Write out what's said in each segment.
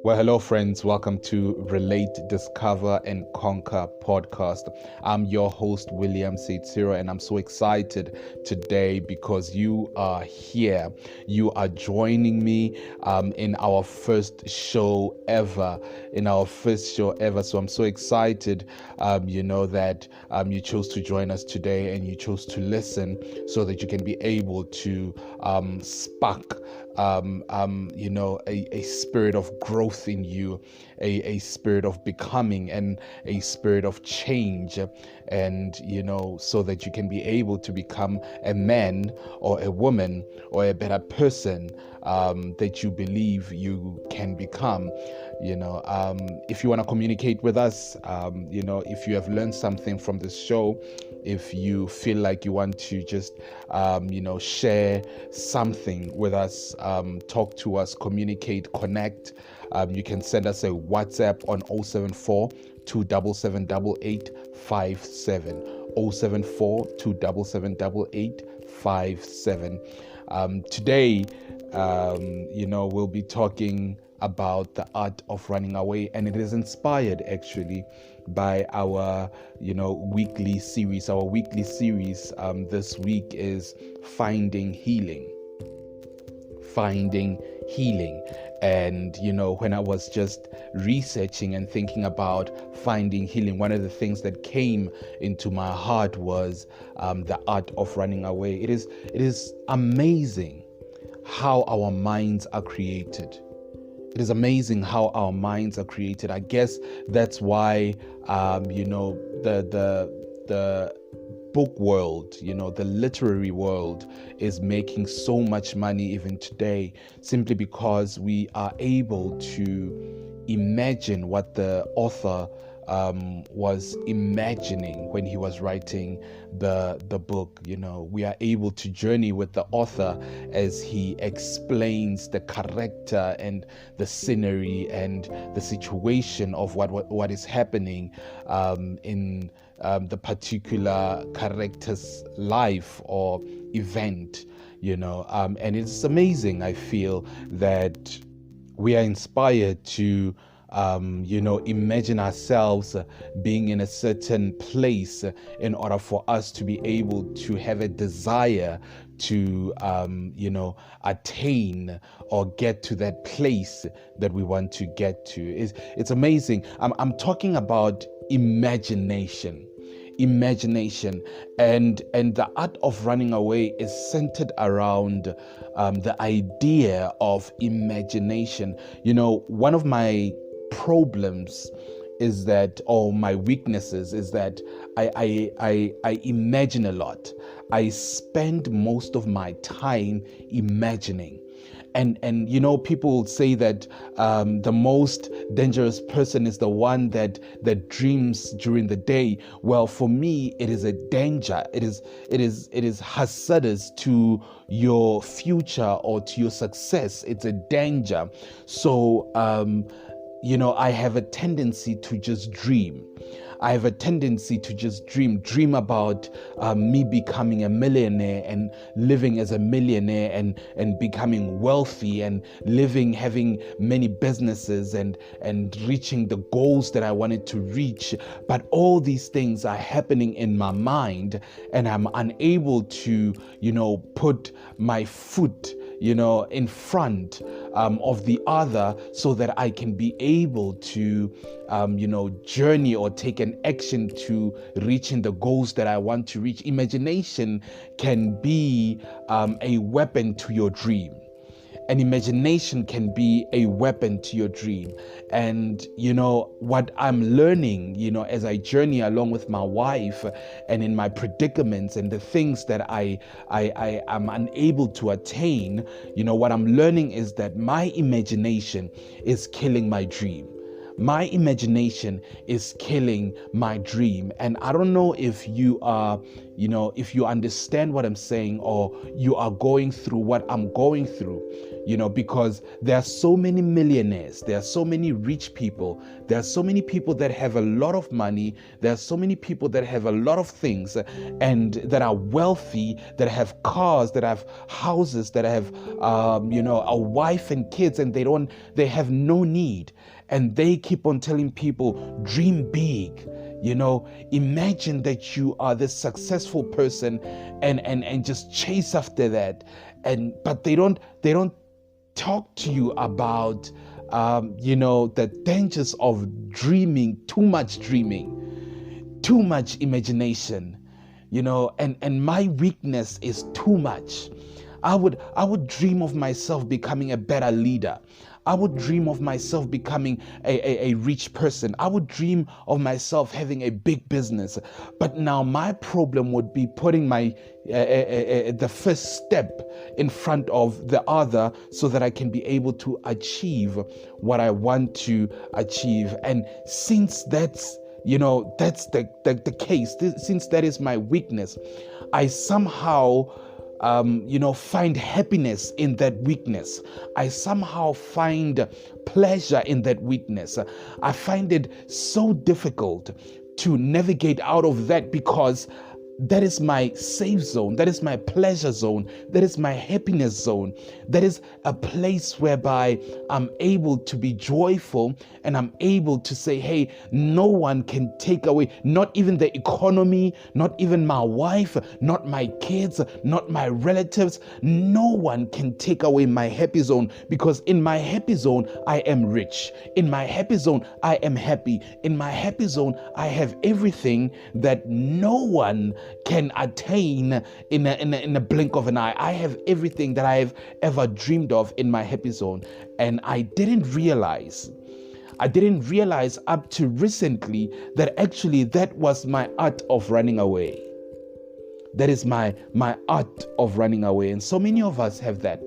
Well, hello, friends. Welcome to Relate, Discover, and Conquer podcast. I'm your host, William Seitziro, and I'm so excited today because you are here. You are joining me in our first show ever. So I'm so excited, that you chose to join us today and you chose to listen so that you can be able to spark a spirit of growth in you, a spirit of becoming and a spirit of change, and so that you can be able to become a man or a woman or a better person that you believe you can become. If you want to communicate with us, if you have learned something from this show, if you feel like you want to just share something with us, talk to us, communicate, connect, you can send us a WhatsApp on 074 277 8857, 074 277 8857. Today, we'll be talking about the art of running away, and it is inspired actually by our weekly series. Our weekly series this week is finding healing. And when I was just researching and thinking about finding healing, one of the things that came into my heart was the art of running away. It is amazing how our minds are created. It is amazing how our minds are created. I guess that's why the book world, the literary world is making so much money even today, simply because we are able to imagine what the author was imagining when he was writing the book. We are able to journey with the author as he explains the character and the scenery and the situation of what is happening in the particular character's life or event. And it's amazing. I feel that we are inspired to imagine ourselves being in a certain place in order for us to be able to have a desire to attain or get to that place that we want to get to. It's amazing. I'm talking about imagination, and the art of running away is centered around the idea of imagination. One of my problems is that, or my weaknesses is that I imagine a lot. I spend most of my time imagining. And people say that the most dangerous person is the one that dreams during the day. Well, for me, it is a danger. It is hazardous to your future or to your success. It's a danger. So I have a tendency to just dream. I have a tendency to just dream about me becoming a millionaire and living as a millionaire and becoming wealthy and having many businesses and reaching the goals that I wanted to reach. But all these things are happening in my mind, and I'm unable to, put my foot in front of the other so that I can be able to journey or take an action to reaching the goals that I want to reach. Imagination can be a weapon to your dream. And imagination can be a weapon to your dream. And what I'm learning, as I journey along with my wife and in my predicaments and the things that I am unable to attain, what I'm learning is that my imagination is killing my dream. my imagination is killing my dream. And I don't know if you are, if you understand what I'm saying, or you are going through what I'm going through, because there are so many millionaires, there are so many rich people, there are so many people that have a lot of money, there are so many people that have a lot of things and that are wealthy, that have cars, that have houses, that have, a wife and kids, and they have no need. And they keep on telling people, dream big. Imagine that you are this successful person and just chase after that. But they don't talk to you about the dangers of dreaming, too much imagination, and my weakness is too much. I would dream of myself becoming a better leader. I would dream of myself becoming a rich person. I would dream of myself having a big business. But now my problem would be putting the first step in front of the other so that I can be able to achieve what I want to achieve. And since that's the case, since that is my weakness, I somehow find happiness in that weakness. I somehow find pleasure in that weakness. I find it so difficult to navigate out of that, because that is my safe zone. That is my pleasure zone. That is my happiness zone. That is a place whereby I'm able to be joyful, and I'm able to say, hey, no one can take away, not even the economy, not even my wife, not my kids, not my relatives. No one can take away my happy zone, because in my happy zone, I am rich. In my happy zone, I am happy. In my happy zone, I have everything that no one can attain in a blink of an eye. I have everything that I have ever dreamed of in my happy zone. And I didn't realize up to recently that actually that was my art of running away. That is my art of running away. And so many of us have that.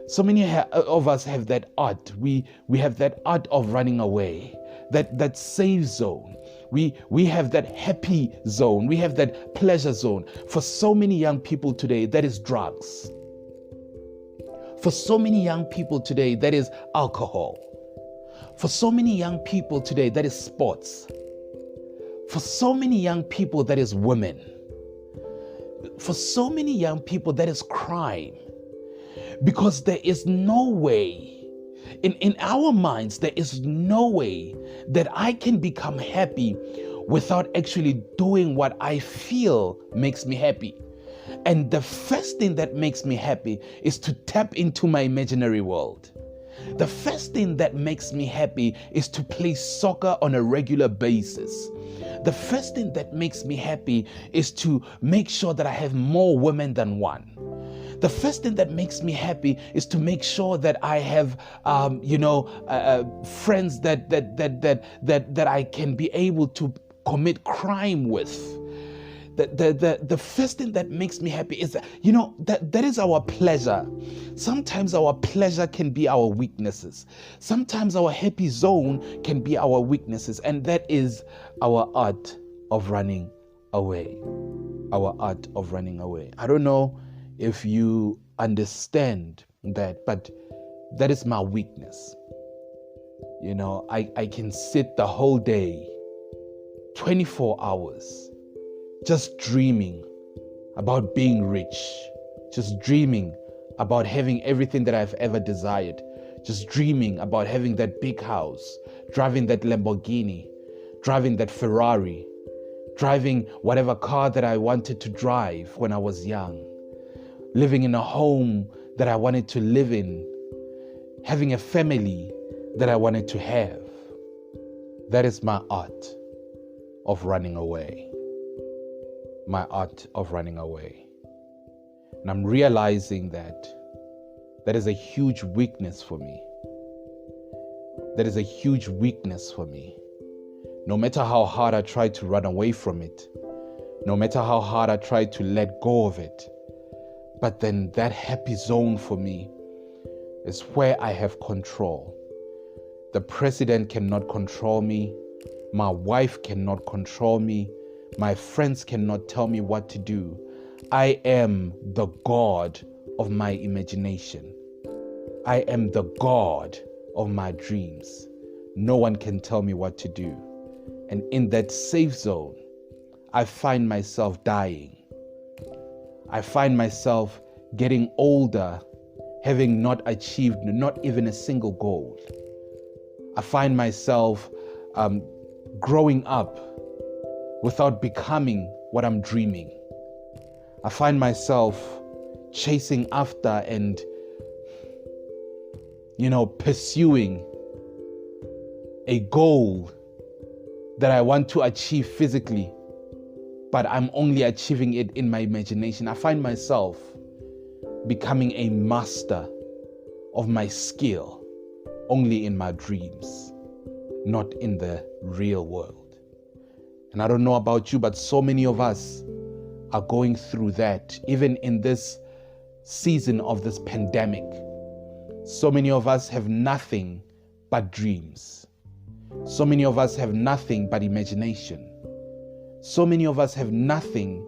So many of us have that art. We have that art of running away, that safe zone. We have that happy zone. We have that pleasure zone. For so many young people today, that is drugs. For so many young people today, that is alcohol. For so many young people today, that is sports. For so many young people, that is women. For so many young people, that is crime. Because there is no way, in our minds, there is no way that I can become happy without actually doing what I feel makes me happy. And the first thing that makes me happy is to tap into my imaginary world. The first thing that makes me happy is to play soccer on a regular basis. The first thing that makes me happy is to make sure that I have more women than one. The first thing that makes me happy is to make sure that I have, friends that I can be able to commit crime with. The first thing that makes me happy is that is our pleasure. Sometimes our pleasure can be our weaknesses. Sometimes our happy zone can be our weaknesses, and that is our art of running away. Our art of running away. I don't know if you understand that, but that is my weakness. I can sit the whole day, 24 hours, just dreaming about being rich, just dreaming about having everything that I've ever desired, just dreaming about having that big house, driving that Lamborghini, driving that Ferrari, driving whatever car that I wanted to drive when I was young, living in a home that I wanted to live in, having a family that I wanted to have. That is my art of running away. My art of running away. And I'm realizing that is a huge weakness for me. That is a huge weakness for me. No matter how hard I try to run away from it, no matter how hard I try to let go of it, but then that happy zone for me is where I have control. The president cannot control me. My wife cannot control me. My friends cannot tell me what to do. I am the God of my imagination. I am the God of my dreams. No one can tell me what to do. And in that safe zone, I find myself dying. I find myself getting older, having not achieved not even a single goal. I find myself growing up without becoming what I'm dreaming. I find myself chasing after and, pursuing a goal that I want to achieve physically, but I'm only achieving it in my imagination. I find myself becoming a master of my skill only in my dreams, not in the real world. And I don't know about you, but so many of us are going through that, even in this season of this pandemic. So many of us have nothing but dreams. So many of us have nothing but imagination. So many of us have nothing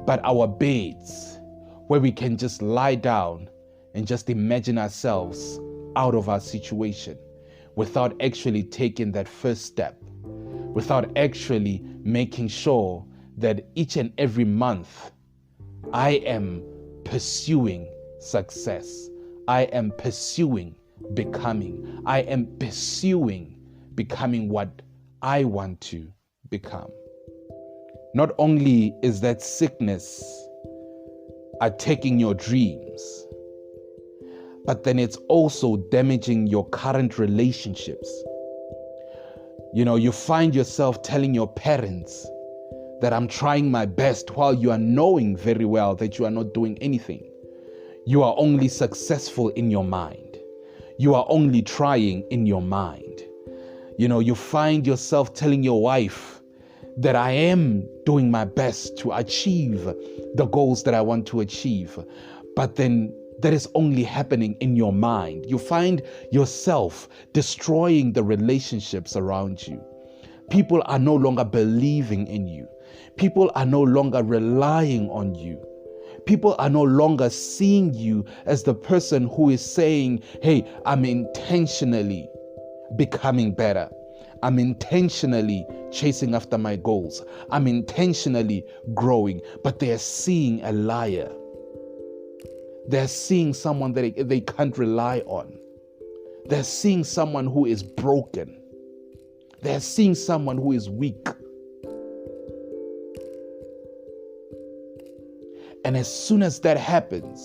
but our beds where we can just lie down and just imagine ourselves out of our situation without actually taking that first step, without actually making sure that each and every month I am pursuing success. I am pursuing becoming. I am pursuing becoming what I want to become. Not only is that sickness attacking your dreams, but then it's also damaging your current relationships. You find yourself telling your parents that I'm trying my best while you are knowing very well that you are not doing anything. You are only successful in your mind. You are only trying in your mind. You find yourself telling your wife that I am doing my best to achieve the goals that I want to achieve, but then that is only happening in your mind. You find yourself destroying the relationships around you. People are no longer believing in you. People are no longer relying on you. People are no longer seeing you as the person who is saying, hey, I'm intentionally becoming better. I'm intentionally chasing after my goals. I'm intentionally growing. But they're seeing a liar. They're seeing someone that they can't rely on. They're seeing someone who is broken. They're seeing someone who is weak. And as soon as that happens,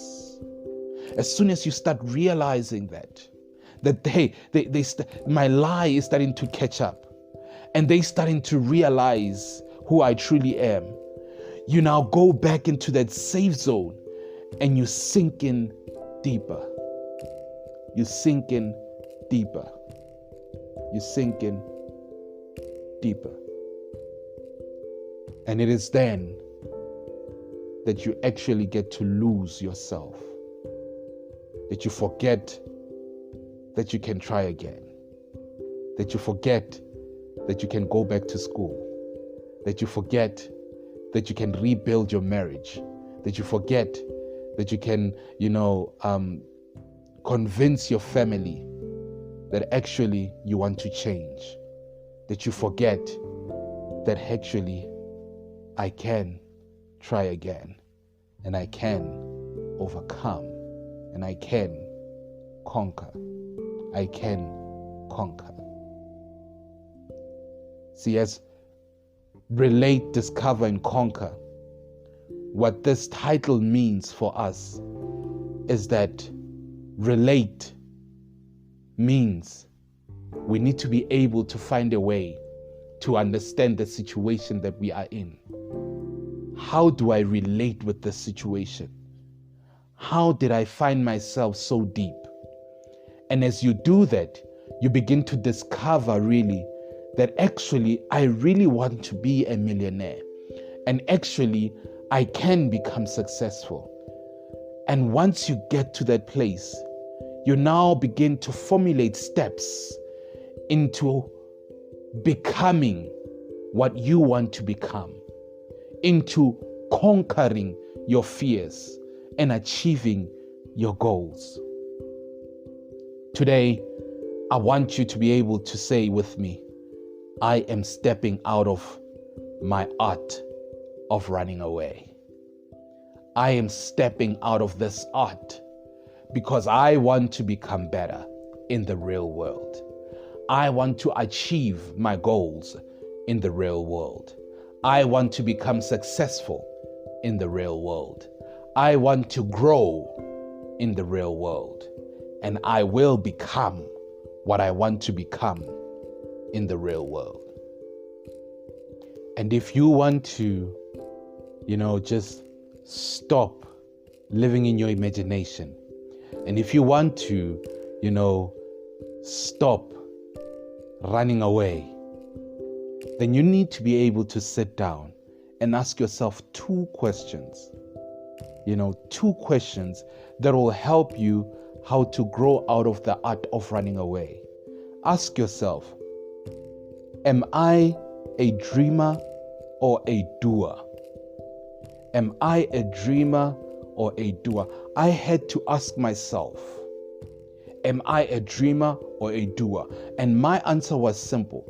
as soon as you start realizing that my lie is starting to catch up, and they starting to realize who I truly am, you now go back into that safe zone and you sink in deeper. You sink in deeper. You sink in deeper. And it is then that you actually get to lose yourself. That you forget that you can try again. That you forget that you can go back to school. That you forget that you can rebuild your marriage. That you forget that you can, convince your family that actually you want to change. That you forget that actually I can try again, and I can overcome, and I can conquer. I can conquer. See, as Relate, Discover, and Conquer, what this title means for us is that relate means we need to be able to find a way to understand the situation that we are in. How do I relate with this situation? How did I find myself so deep? And as you do that, you begin to discover really that actually I really want to be a millionaire. And actually I can become successful. And once you get to that place, you now begin to formulate steps into becoming what you want to become, into conquering your fears and achieving your goals. Today, I want you to be able to say with me, I am stepping out of my art of running away. I am stepping out of this art because I want to become better in the real world. I want to achieve my goals in the real world. I want to become successful in the real world. I want to grow in the real world. And I will become what I want to become in the real world. And if you want to, just stop living in your imagination, and if you want to, stop running away, then you need to be able to sit down and ask yourself two questions. Two questions that will help you how to grow out of the art of running away. Ask yourself, am I a dreamer or a doer? Am I a dreamer or a doer? I had to ask myself, am I a dreamer or a doer? And my answer was simple.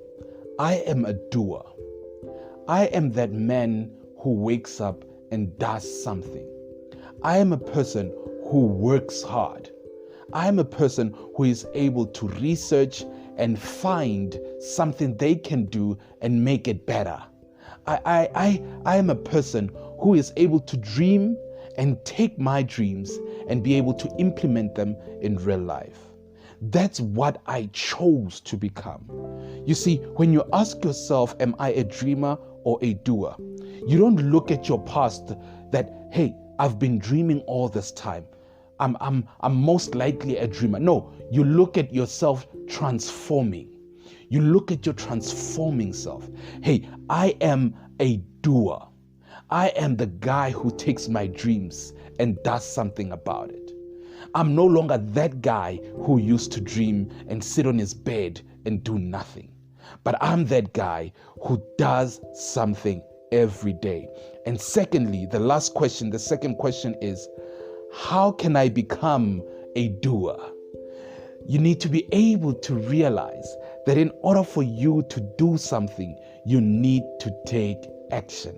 I am a doer. I am that man who wakes up and does something. I am a person who works hard. I am a person who is able to research and find something they can do and make it better. I am a person who is able to dream and take my dreams and be able to implement them in real life. That's what I chose to become. You see, when you ask yourself, am I a dreamer or a doer? You don't look at your past that, hey, I've been dreaming all this time. I'm most likely a dreamer. No, you look at yourself transforming. You look at your transforming self. Hey, I am a doer. I am the guy who takes my dreams and does something about it. I'm no longer that guy who used to dream and sit on his bed and do nothing. But I'm that guy who does something every day. And secondly, the second question is, how can I become a doer? You need to be able to realize that in order for you to do something, you need to take action.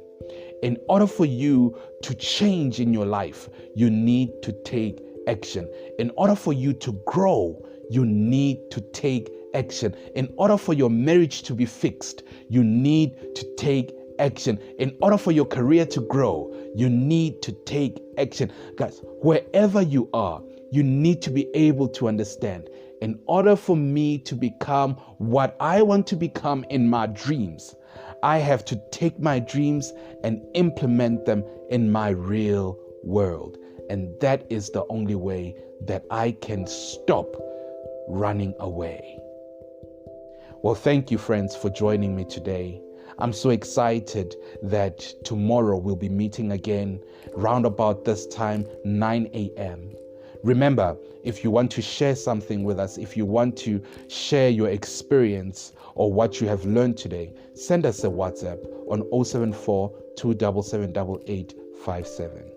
In order for you to change in your life, you need to take action. In order for you to grow, you need to take action. In order for your marriage to be fixed, you need to take action. In order for your career to grow, you need to take action. Guys, wherever you are, you need to be able to understand, in order for me to become what I want to become in my dreams, I have to take my dreams and implement them in my real world. And that is the only way that I can stop running away. Well, thank you, friends, for joining me today. I'm so excited that tomorrow we'll be meeting again round about this time, 9 a.m. Remember, if you want to share something with us, if you want to share your experience or what you have learned today, send us a WhatsApp on 074 277 8857.